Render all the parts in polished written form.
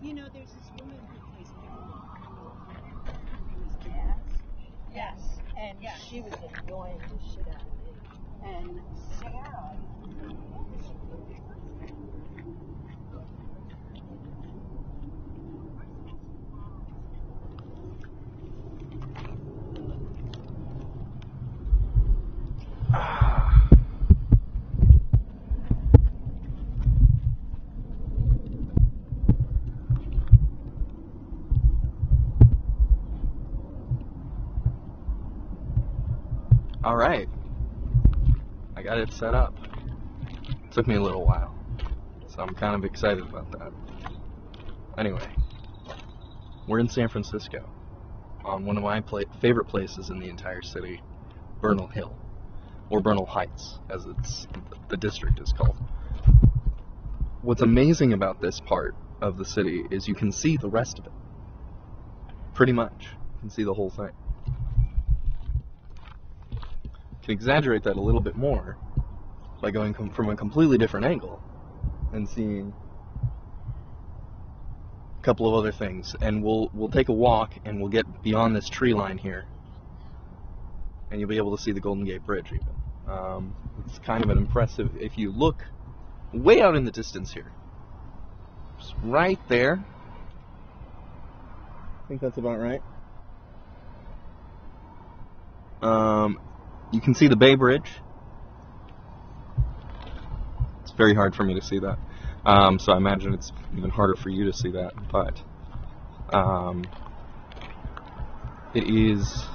You know, there's this woman who plays pickleball. Yes, and she was annoying the shit out of me. And Sarah. All right, I got it set up. It took me a little while, so I'm kind of excited about that. Anyway, we're in San Francisco, on one of my favorite places in the entire city, Bernal Hill, or Bernal Heights, as the district is called. What's amazing about this part of the city is you can see the rest of it. Pretty much, you can see the whole thing. Can exaggerate that a little bit more by going from a completely different angle and seeing a couple of other things. And we'll take a walk and we'll get beyond this tree line here, and you'll be able to see the Golden Gate Bridge even. It's kind of an impressive, if you look way out in the distance here, just right there. I think that's about right. You can see the Bay Bridge. It's very hard for me to see that. So I imagine it's even harder for you to see that. But it is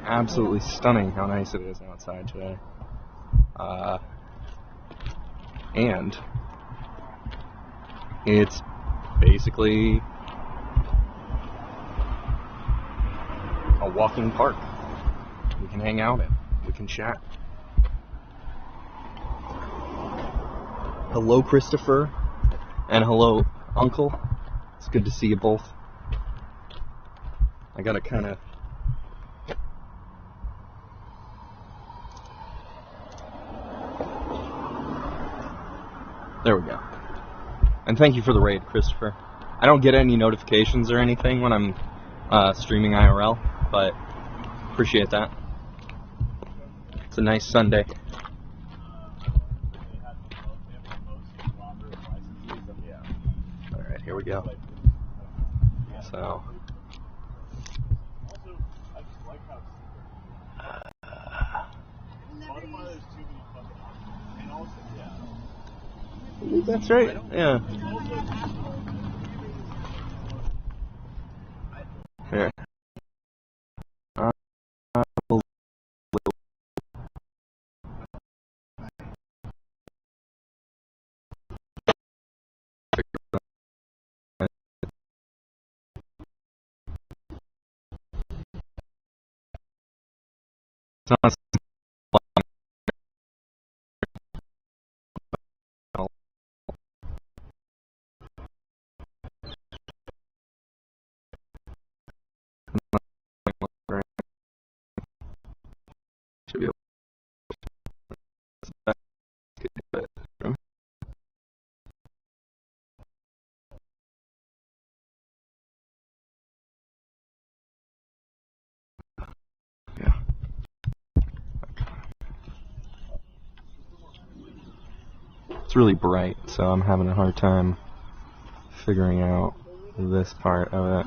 absolutely stunning how nice it is outside today. And it's basically a walking park. We can hang out in. We can chat. Hello, Christopher. And hello, Uncle. It's good to see you both. I gotta kind of... There we go. And thank you for the raid, Christopher. I don't get any notifications or anything when I'm streaming IRL, but appreciate that. It's a nice Sunday. Alright, here we go. So. That's right, yeah. Here. It's really bright, so I'm having a hard time figuring out this part of it.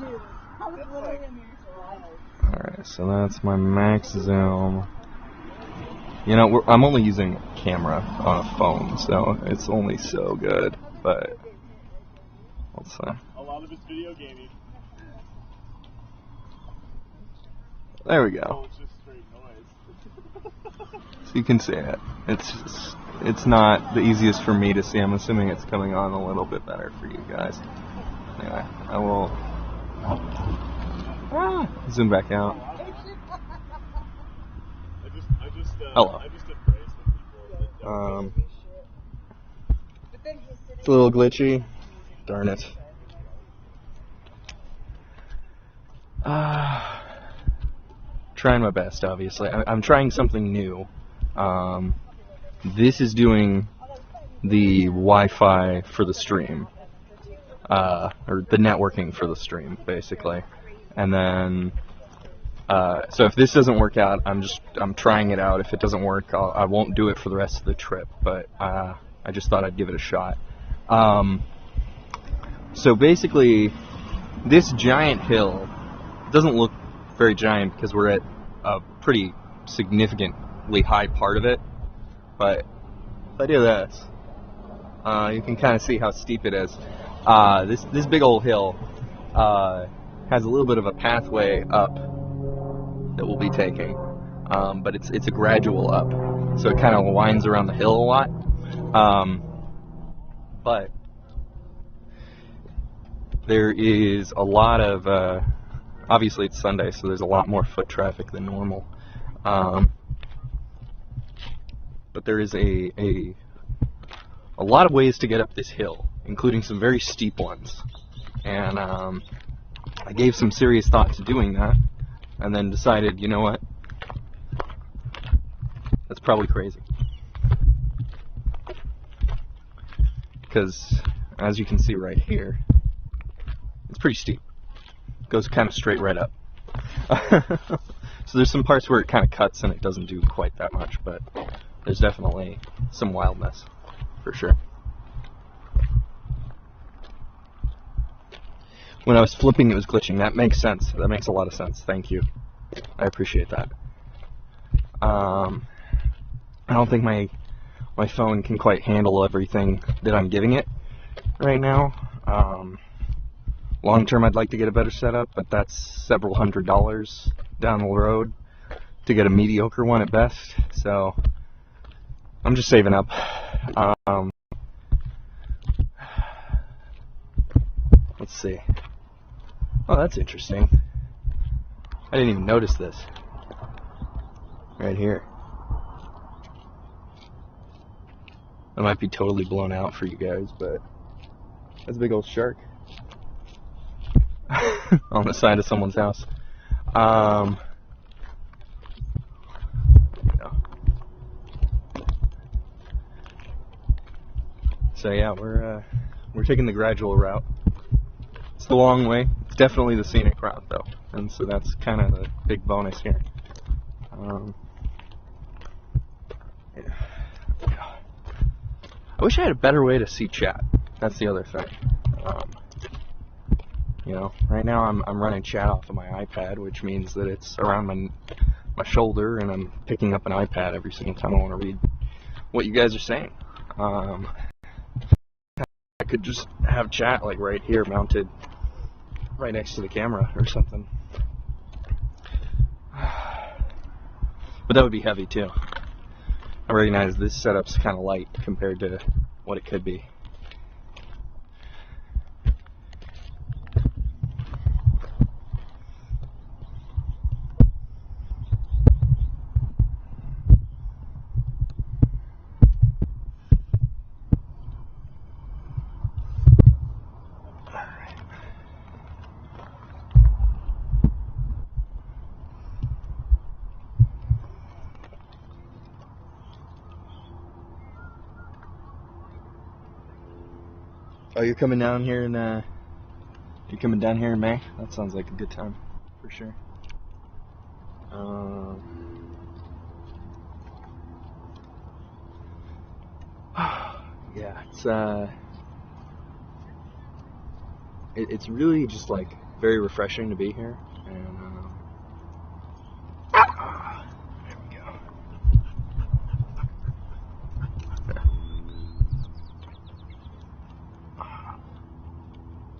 Alright, so that's my max zoom. You know, I'm only using a camera on a phone, so it's only so good, but we'll see. A lot of it's video gaming. There we go. Oh, it's just straight noise. So you can see it. It's not the easiest for me to see. I'm assuming it's coming on a little bit better for you guys. Anyway, I will zoom back out. Hello. It's a little glitchy. Darn it. Trying my best, obviously. I'm trying something new. This is doing the Wi-Fi for the stream. or the networking for the stream, basically. And then, so if this doesn't work out, I'm trying it out. If it doesn't work, I won't do it for the rest of the trip, but I just thought I'd give it a shot. So basically, this giant hill doesn't look very giant because we're at a pretty significantly high part of it, but if I do this, you can kind of see how steep it is. This big old hill has a little bit of a pathway up that we'll be taking, but it's a gradual up, so it kind of winds around the hill a lot. But there is a lot of obviously it's Sunday, so there's a lot more foot traffic than normal. But there is a lot of ways to get up this hill, including some very steep ones. And I gave some serious thought to doing that, and then decided, you know what? That's probably crazy. Because, as you can see right here, it's pretty steep. It goes kind of straight right up. So there's some parts where it kind of cuts and it doesn't do quite that much, but there's definitely some wildness, for sure. When I was flipping, it was glitching. That makes sense. That makes a lot of sense. Thank you. I appreciate that. I don't think my phone can quite handle everything that I'm giving it right now. Long term, I'd like to get a better setup, but that's several $100s down the road to get a mediocre one at best. So I'm just saving up. Let's see. Oh, that's interesting. I didn't even notice this. Right here. That might be totally blown out for you guys, but that's a big old shark on the side of someone's house. Yeah. So yeah, we're taking the gradual route. It's the long way. It's definitely the scenic route, though, and so that's kind of the big bonus here. Yeah. I wish I had a better way to see chat. That's the other thing. You know, right now I'm running chat off of my iPad, which means that it's around my shoulder, and I'm picking up an iPad every single time I want to read what you guys are saying. I could just have chat like right here, mounted right next to the camera or something. But that would be heavy too. I recognize this setup's kind of light compared to what it could be. Oh, you're coming down here in May? That sounds like a good time, for sure. Yeah, it's really just like very refreshing to be here, and there we go.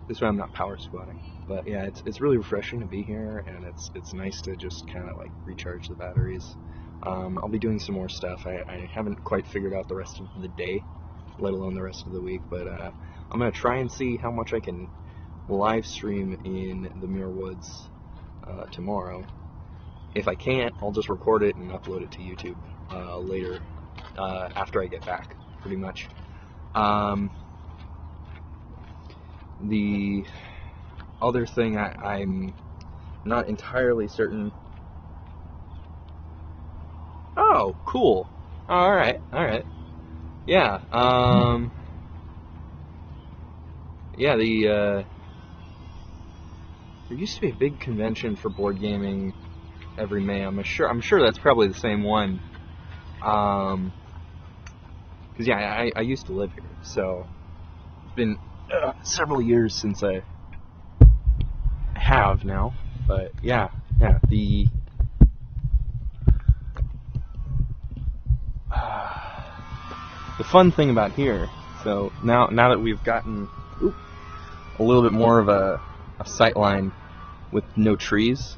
This way I'm not power squatting, but yeah, it's really refreshing to be here, and it's nice to just kind of like recharge the batteries. I'll be doing some more stuff. I haven't quite figured out the rest of the day, let alone the rest of the week, but I'm gonna try and see how much I can live stream in the Muir Woods tomorrow. If I can't, I'll just record it and upload it to YouTube later after I get back, pretty much. The other thing I'm not entirely certain. Oh, cool. Alright. Yeah, yeah, there used to be a big convention for board gaming every May. I'm sure that's probably the same one. Because yeah, I used to live here, so it's been several years since I have now. But yeah, the fun thing about here. So now that we've gotten a little bit more of a sight line with no trees,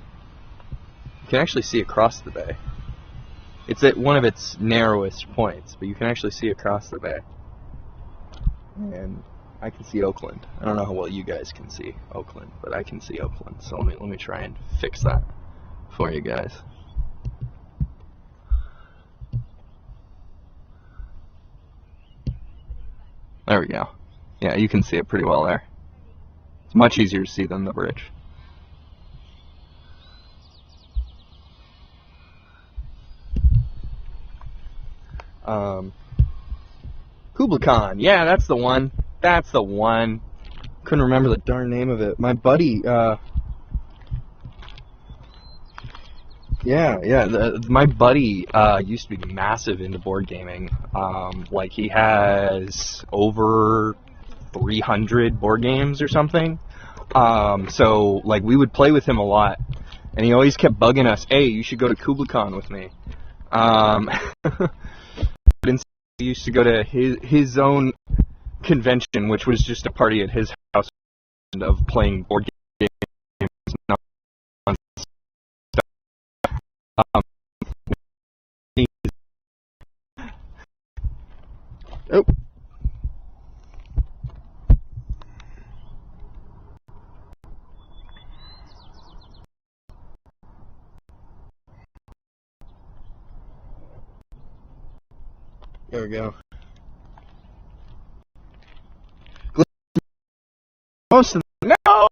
you can actually see across the bay. It's at one of its narrowest points, but you can actually see across the bay. And I can see Oakland. I don't know how well you guys can see Oakland, but I can see Oakland. So let me try and fix that for you guys. There we go. Yeah, you can see it pretty well there. It's much easier to see than the bridge. Kubla Khan. Yeah, that's the one. That's the one. Couldn't remember the darn name of it. My buddy, my buddy used to be massive into board gaming. Like he has over 300 board games or something. So like we would play with him a lot, and he always kept bugging us. Hey, you should go to Kubla Khan with me. He used to go to his own convention, which was just a party at his house of playing board games. Oh. There we go. Most of them, no!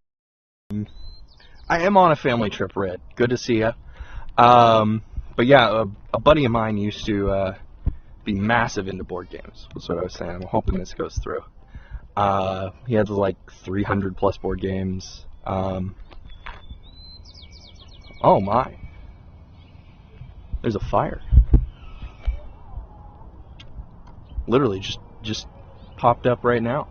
I am on a family trip, Red. Good to see you. But yeah, a buddy of mine used to be massive into board games. That's what I was saying. I'm hoping this goes through. He had like 300 plus board games. Oh my. There's a fire. Literally just popped up right now.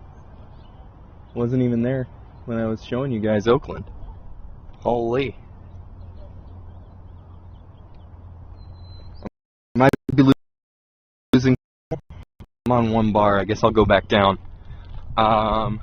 Wasn't even there when I was showing you guys Oakland. Holy. I might be losing. I'm on one bar. I guess I'll go back down. Oh.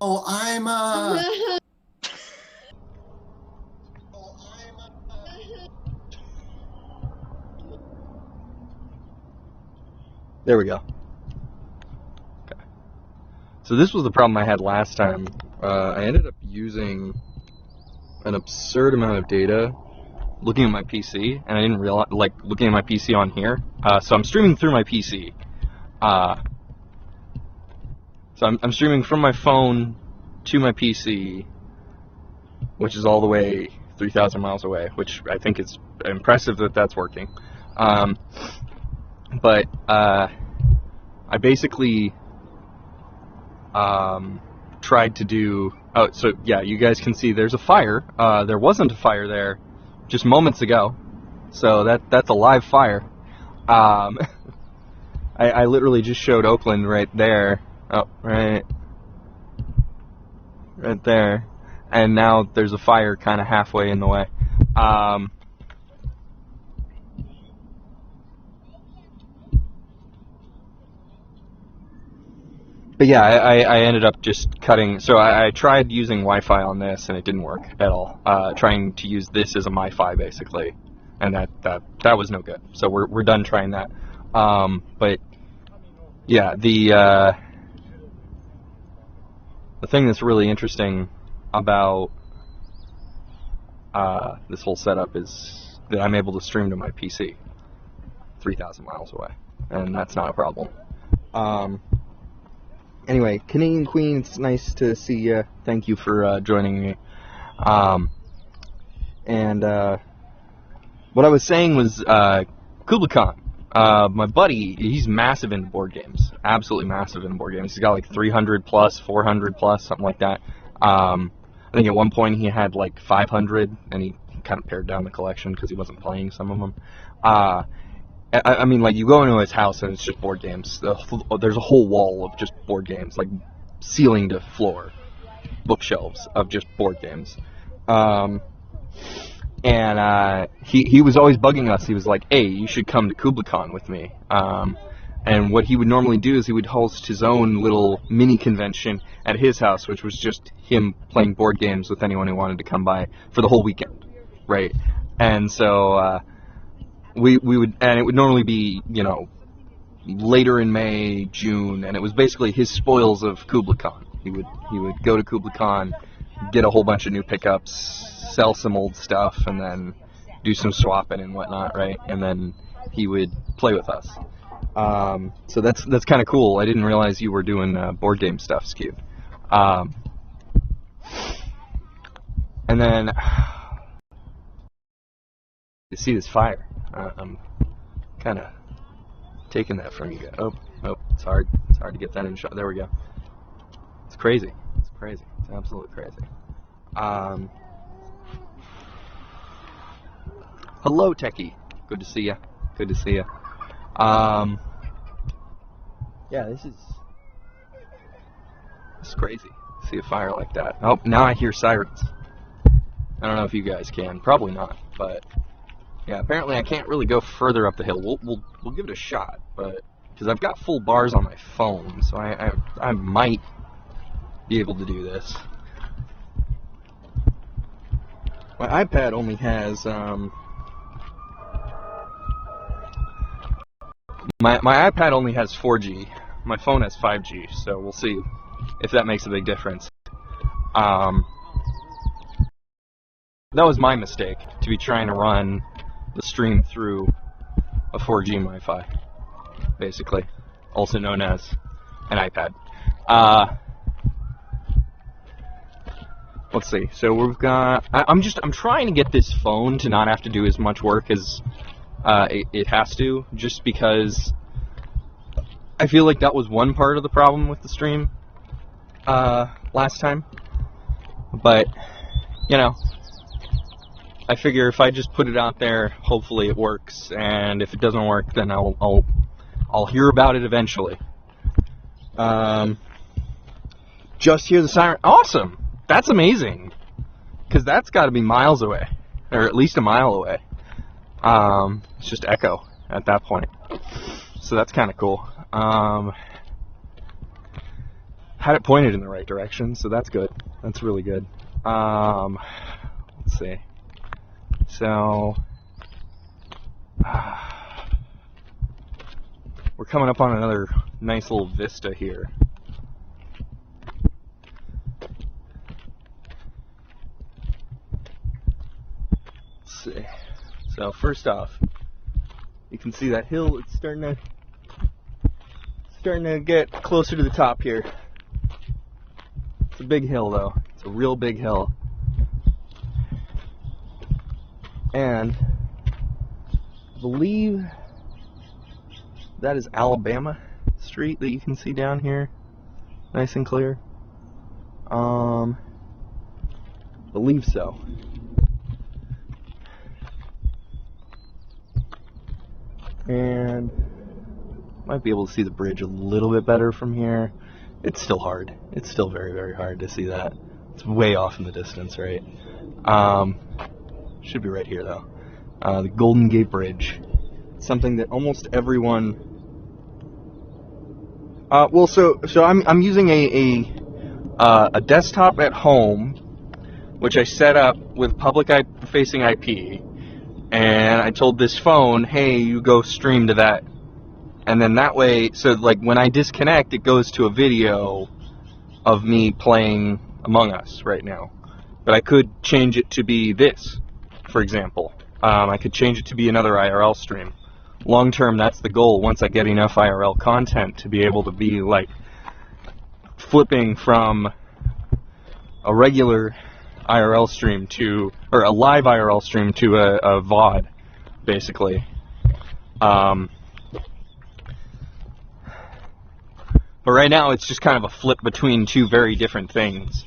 Oh, I'm There we go. Okay. So this was the problem I had last time. I ended up using an absurd amount of data looking at my PC, and I didn't realize, like, looking at my PC on here. So I'm streaming through my PC. So I'm streaming from my phone to my PC, which is all the way 3,000 miles away, which I think is impressive that that's working. But I basically tried to do. Oh, so yeah, you guys can see there's a fire. There wasn't a fire there just moments ago, so that's a live fire. I literally just showed Oakland right there. Oh, right. right there. And now there's a fire kind of halfway in the way. But yeah, I ended up just cutting. So I tried using Wi-Fi on this, and it didn't work at all. Trying to use this as a MiFi basically, and that was no good. So we're done trying that. But yeah, the thing that's really interesting about this whole setup is that I'm able to stream to my PC 3,000 miles away, and that's not a problem. Anyway, Canadian Queen, it's nice to see you. Thank you for joining me. And what I was saying was Kublai Khan. My buddy, he's massive into board games. Absolutely massive into board games. He's got like 300 plus, 400 plus, something like that. I think at one point he had like 500, and he kind of pared down the collection because he wasn't playing some of them. I mean, like, you go into his house and it's just board games. There's a whole wall of just board games, like ceiling to floor, bookshelves of just board games. And he was always bugging us. He was like, hey, you should come to Kublai Khan with me. And what he would normally do is he would host his own little mini convention at his house, which was just him playing board games with anyone who wanted to come by for the whole weekend, right? And so we would, and it would normally be, you know, later in May, June, and it was basically his spoils of Kublai Khan. He would go to Kublai Khan, get a whole bunch of new pickups, sell some old stuff, and then do some swapping and whatnot, right? And then he would play with us. So that's kind of cool. I didn't realize you were doing board game stuff, Skew. And then you see this fire. I'm kind of taking that from you guys. Oh, it's hard. It's hard to get that in shot. There we go. It's crazy. It's crazy. It's absolutely crazy. Hello, Techie. Good to see ya. Good to see ya. Yeah, this is crazy. See a fire like that. Oh, now I hear sirens. I don't know if you guys can. Probably not, but yeah, apparently I can't really go further up the hill. We'll give it a shot, but because I've got full bars on my phone, so I might be able to do this. My iPad only has my iPad only has 4G. My phone has 5G, so we'll see if that makes a big difference. That was my mistake, to be trying to run the stream through a 4G MiFi, basically, also known as an iPad. Let's see. So we've got. I'm trying to get this phone to not have to do as much work as it has to, just because I feel like that was one part of the problem with the stream last time. But you know, I figure if I just put it out there, hopefully it works, and if it doesn't work, then I'll hear about it eventually. Just hear the siren. Awesome. That's amazing, because that's got to be miles away, or at least a mile away. It's just echo at that point, so that's kind of cool. Had it pointed in the right direction, so that's good. That's really good. Let's see. So we're coming up on another nice little vista here. See. So first off, you can see that hill. It's starting to get closer to the top here. It's a big hill, though. It's a real big hill. And I believe that is Alabama Street that you can see down here, nice and clear. Believe so. And might be able to see the bridge a little bit better from here. It's still hard. It's still very, very hard to see that It's way off in the distance, right? Should be right here though. The Golden Gate Bridge. Something that almost everyone. So I'm using a desktop at home, which I set up with public facing IP, and I told this phone, hey, you go stream to that, and then that way, so like when I disconnect, it goes to a video of me playing Among Us right now. But I could change it to be this, for example. I could change it to be another IRL stream. Long term, that's the goal. Once I get enough IRL content to be able to be like flipping from a regular IRL stream to, or a live IRL stream to a VOD, basically. But right now, it's just kind of a flip between two very different things.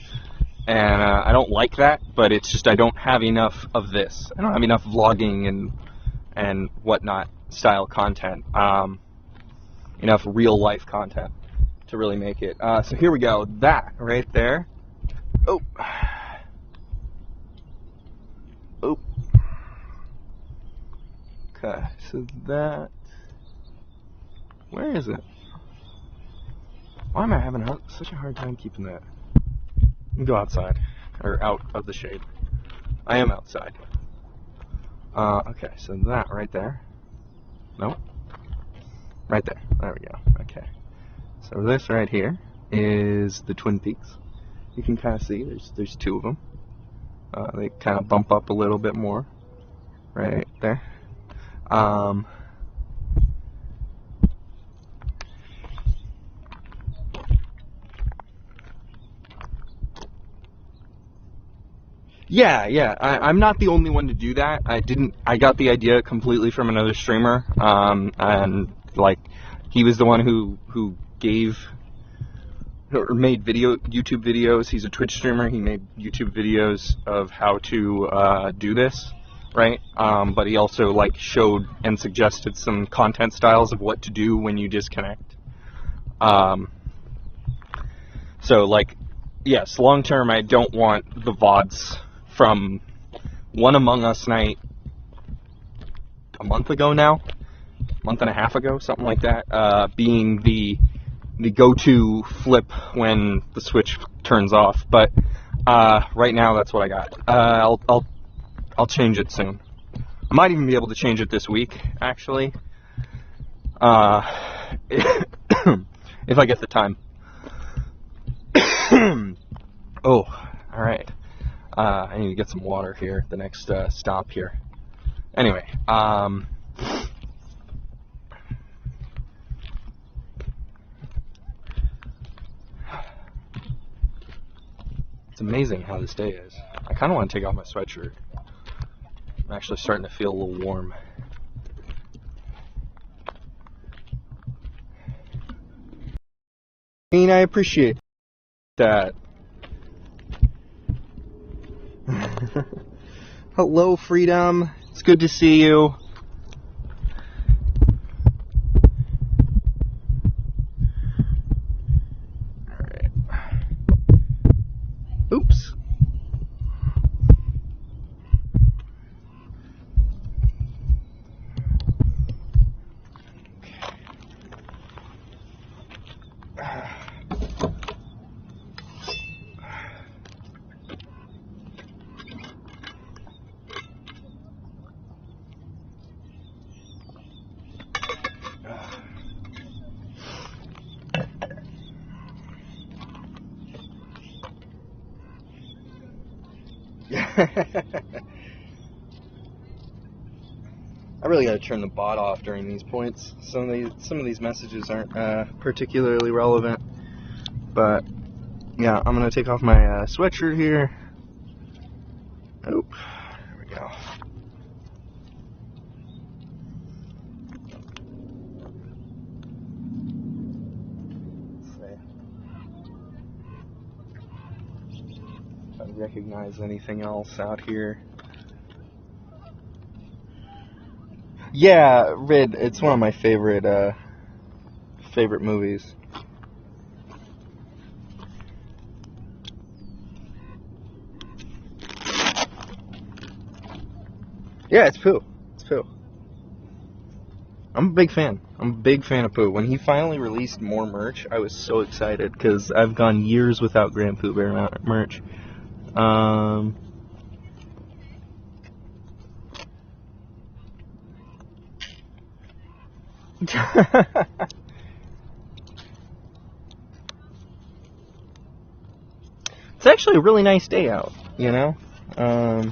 And I don't like that, but it's just I don't have enough of this. I don't have enough vlogging and whatnot style content, enough real life content to really make it. So here we go. That right there. Oh. Oh. Okay, so that. Where is it? Why am I having such a hard time keeping that? Go outside, or out of the shade. I am outside. Okay, so that right there. No? Right there. There we go. Okay. So this right here is the Twin Peaks. You can kind of see there's two of them. They kind of bump up a little bit more. Right there. Yeah. I'm not the only one to do that. I got the idea completely from another streamer, and like he was the one who gave or made YouTube videos. He's a Twitch streamer. He made YouTube videos of how to do this, right? But he also like showed and suggested some content styles of what to do when you disconnect. So like, yes, long term, I don't want the VODs from one Among Us night a month ago now, month and a half ago, something like that, being the go-to flip when the switch turns off. But right now, that's what I got. I'll change it soon. I might even be able to change it this week, actually, if I get the time. Oh, all right. I need to get some water here at the next stop here. Anyway, it's amazing how this day is. I kind of want to take off my sweatshirt. I'm actually starting to feel a little warm. I mean, I appreciate that. Hello, Freedom. It's good to see you. Alright. Oops. I really gotta turn the bot off during these points. Some of these messages aren't particularly relevant, but yeah, I'm gonna take off my sweatshirt here. Oh, there we go. If I recognize anything else out here. Yeah, Rid. It's one of my favorite movies. Yeah, it's Pooh. It's Pooh. I'm a big fan. I'm a big fan of Pooh. When he finally released more merch, I was so excited because I've gone years without Grand Pooh Bear merch. It's actually a really nice day out, you know? Oh!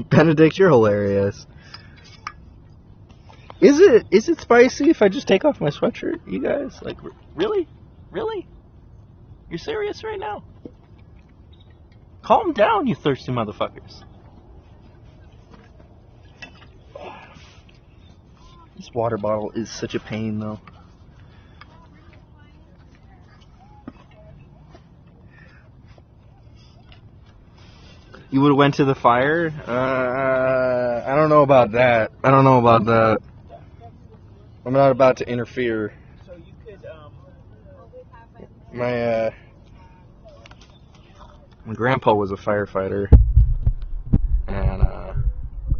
Benedict, you're hilarious. Is it spicy if I just take off my sweatshirt, you guys? Like, really? Really? You're serious right now? Calm down, you thirsty motherfuckers. This water bottle is such a pain, though. You would have went to the fire? I don't know about that. I don't know about that. I'm not about to interfere. So you could, My grandpa was a firefighter, and I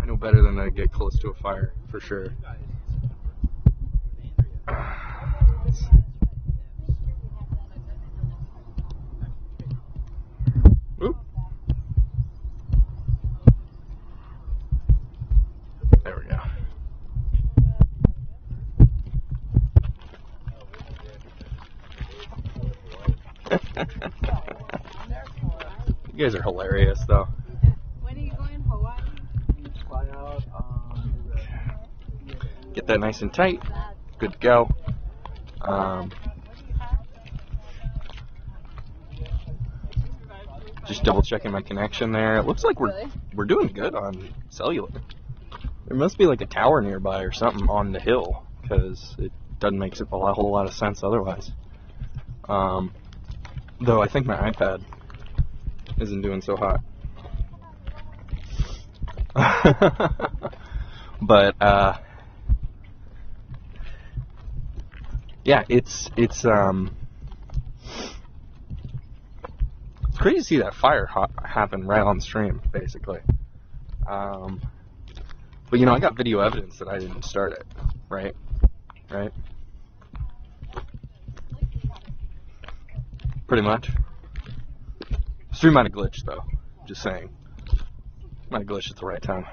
know better than to get close to a fire, for sure. Oop. There we go. You guys are hilarious, though. When are you going to Hawaii? fly out on Get that nice and tight. Good to go. Just double checking my connection there. It looks like we're doing good on cellular. There must be like a tower nearby or something on the hill, because it doesn't make a whole lot of sense otherwise. Though I think my iPad isn't doing so hot. But yeah, it's crazy to see that fire happen right on stream, basically. But you know, I got video evidence that I didn't start it, right? Pretty much. Stream might have glitched, though. Just saying. Might have glitched at the right time.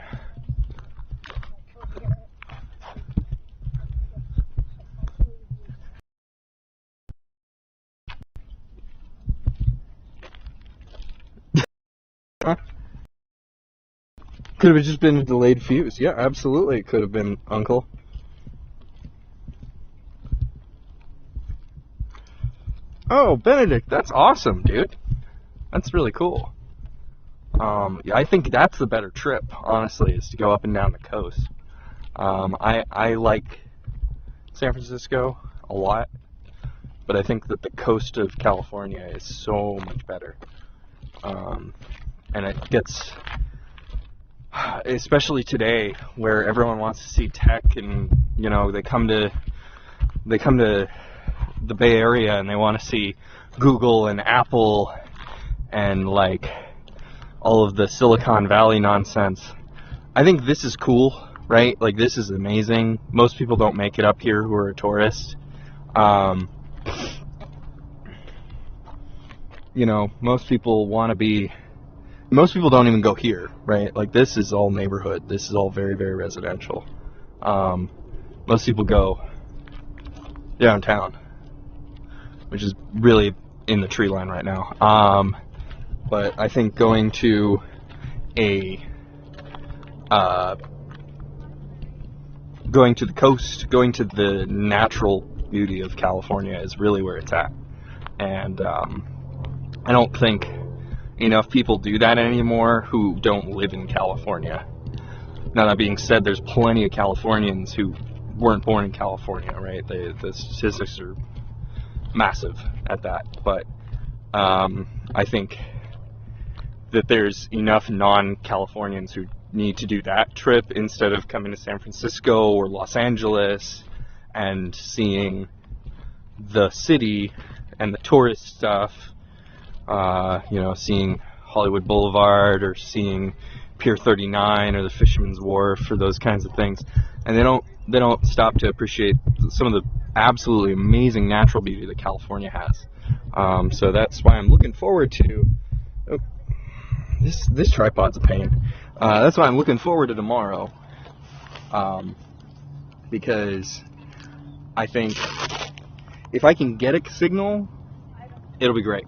Could have just been a delayed fuse. Yeah, absolutely it could have been, Uncle. Oh, Benedict, that's awesome, dude. That's really cool. Yeah, I think that's the better trip, honestly, is to go up and down the coast. I like San Francisco a lot, but I think that the coast of California is so much better. And it gets, especially today, where everyone wants to see tech, and you know, they come to the Bay Area and they want to see Google and Apple and like all of the Silicon Valley nonsense. I think this is cool, right? Like, this is amazing. Most people don't make it up here who are a tourist. You know, most people don't even go here, right? Like, this is all neighborhood. This is all very, very residential. Most people go downtown, which is really in the tree line right now. But I think going to the coast, going to the natural beauty of California is really where it's at. And I don't think enough people do that anymore who don't live in California. Now, that being said, there's plenty of Californians who weren't born in California, right? The statistics are massive at that. But I think that there's enough non-Californians who need to do that trip instead of coming to San Francisco or Los Angeles and seeing the city and the tourist stuff, seeing Hollywood Boulevard or seeing Pier 39 or the Fisherman's Wharf or those kinds of things, and they don't stop to appreciate some of the absolutely amazing natural beauty that California has. So that's why I'm looking forward to. Oh, this tripod's a pain. That's why I'm looking forward to tomorrow, because I think if I can get a signal, it'll be great.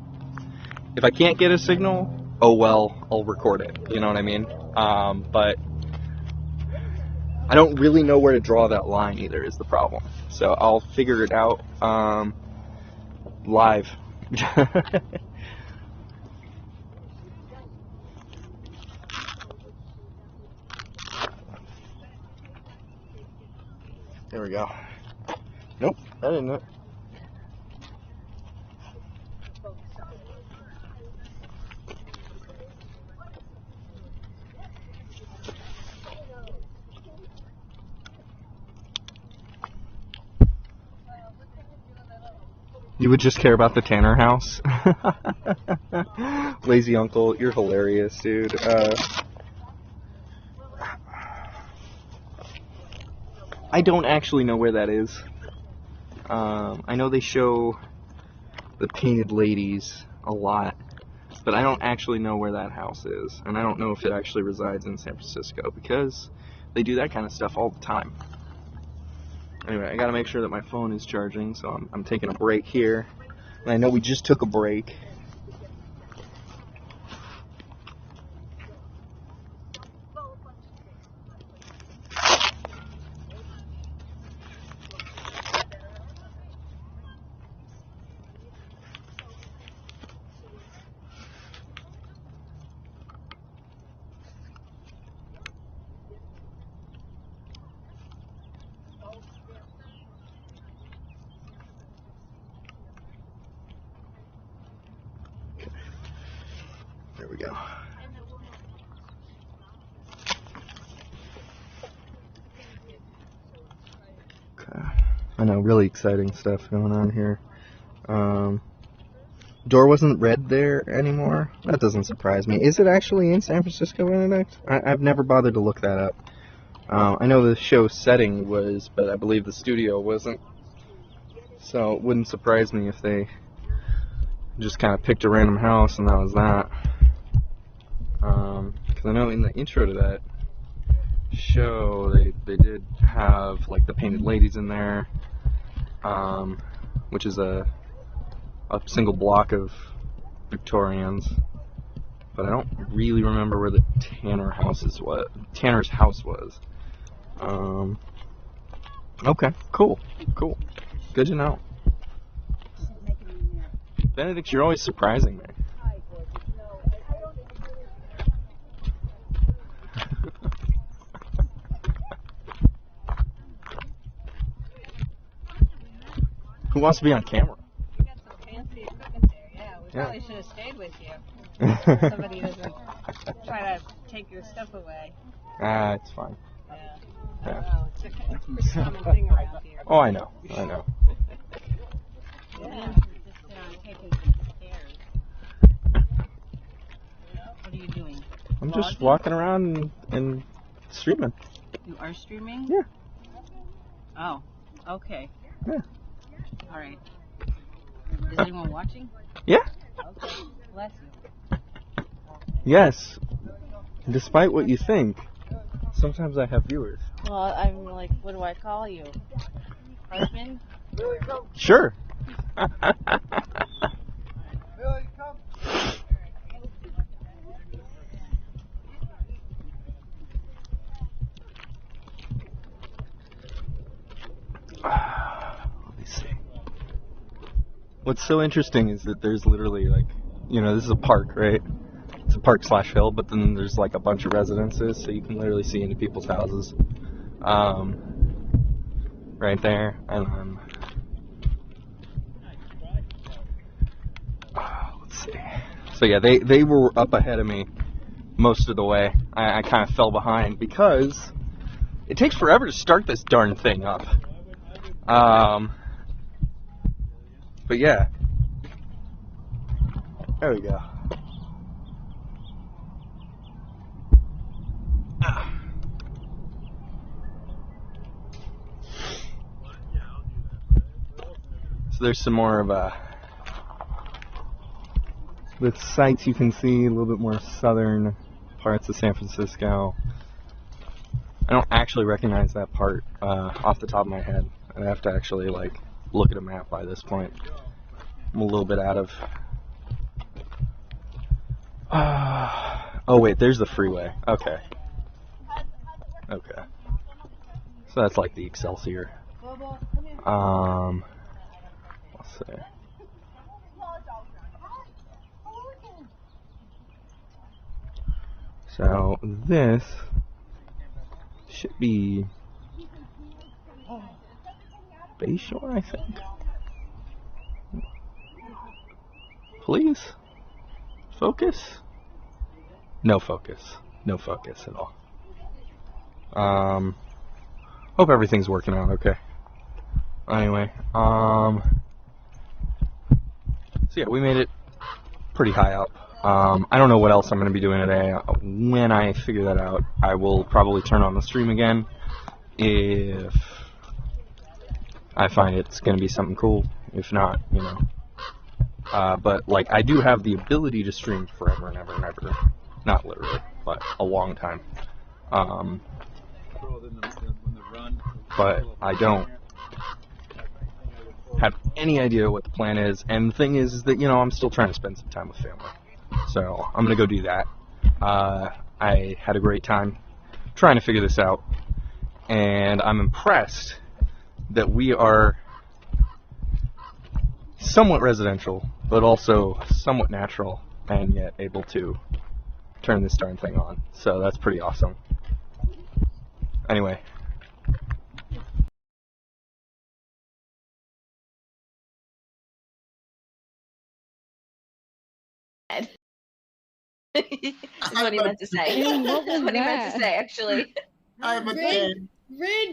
If I can't get a signal, oh well, I'll record it. You know what I mean? But I don't really know where to draw that line either is the problem. So I'll figure it out live. There we go. Nope, I didn't know. You would just care about the Tanner house? Lazy uncle, you're hilarious, dude. I don't actually know where that is. I know they show the Painted Ladies a lot, but I don't actually know where that house is. And I don't know if it actually resides in San Francisco, because they do that kind of stuff all the time. Anyway, I gotta make sure that my phone is charging, so I'm taking a break here. And I know we just took a break. There we go. Okay. I know, really exciting stuff going on here. Door wasn't red there anymore. That doesn't surprise me. Is it actually in San Francisco, Benedict? I've never bothered to look that up. I know the show setting was, but I believe the studio wasn't. So it wouldn't surprise me if they just kind of picked a random house and that was that. Because I know in the intro to that show, they did have like the Painted Ladies in there, which is a single block of Victorians. But I don't really remember where the Tanner's house was. Okay, cool. Good to know. Benedict, you're always surprising me. Who wants to be on camera? You got some fancy equipment there, yeah. We probably should have stayed with you. Somebody doesn't try to take your stuff away. It's fine. Yeah. Oh, it's a pretty common thing around here. Oh, I know. Yeah. Just taking some stairs. What are you doing? I'm just walking around and streaming. You are streaming? Yeah. Oh, okay. Yeah. All right. Is anyone watching? Yeah. Okay. Bless you. Yes. Despite what you think, sometimes I have viewers. Well, I'm like, what do I call you? Husband? Sure. Let me see. What's so interesting is that there's literally like, this is a park, right? It's a park / hill, but then there's like a bunch of residences, so you can literally see into people's houses. Right there, and then let's see. So yeah, they were up ahead of me most of the way. I kind of fell behind because it takes forever to start this darn thing up. But yeah. There we go. So there's some more of the sights you can see, a little bit more southern parts of San Francisco. I don't actually recognize that part off the top of my head. I have to actually like look at a map by this point. I'm a little bit out of... oh wait, there's the freeway. Okay. Okay. So that's like the Excelsior. Let's see. So this should be Bayshore, I think. Please? Focus? No focus. No focus at all. Hope everything's working out okay. Anyway, so yeah, we made it pretty high up. I don't know what else I'm going to be doing today. When I figure that out, I will probably turn on the stream again if I find it's going to be something cool. If not, you know. But, like, I do have the ability to stream forever and ever and ever. Not literally, but a long time. But I don't have any idea what the plan is. And the thing is that, you know, I'm still trying to spend some time with family. So I'm going to go do that. I had a great time trying to figure this out. And I'm impressed that we are somewhat residential, but also somewhat natural, and yet able to turn this darn thing on. So that's pretty awesome. Anyway. That's what he meant to say. That's what he meant to say, actually. I'm a Rid,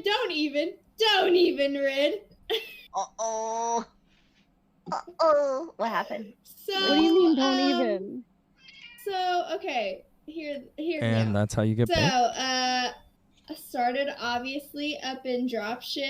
don't even, Rid. Uh-oh. Uh-oh. What happened? So, What do you mean, don't even? So, okay, here's And that's how you get So, paid. I started obviously up in dropship.